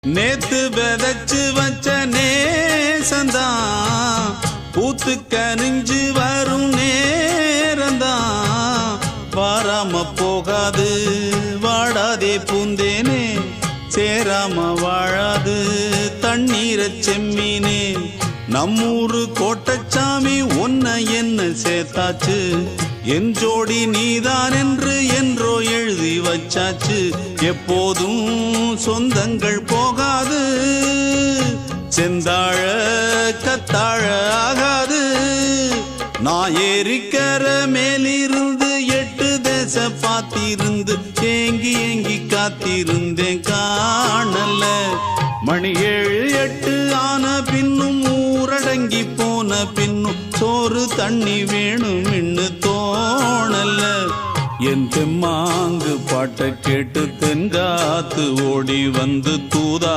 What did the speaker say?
நேத்து விதைச்சு வச்ச நேசந்தான் பூத்து கனிஞ்சு வரும் நேரந்தான் வாராம போகாது வாடாதே பூந்தேனே சேராம வாழாது தண்ணீரை செம்மீனே நம்மூரு கோட்டச்சாமி உன்னை என்ன சேர்த்தாச்சு என் ஜோடி நீதான் என்று என்றோ எழுதி வச்சாச்சு எப்போதும் சொந்தங்கள் போகாது செந்தாழ கத்தாழ ஆகாது நான் ஏறிக்கர மேலிருந்து 8 தேச பார்த்திருந்து ஏங்கி ஏங்கி காத்திருந்தேன் காணல மணி 7 8 ஆன பின்னும் ஊரடங்கி போன பின்னும் சோறு தண்ணி வேணும் இன்னு தோணல என் தெம்மாங்கு பாட்டை கேட்டு தென்காத்து ஓடி வந்து தூதா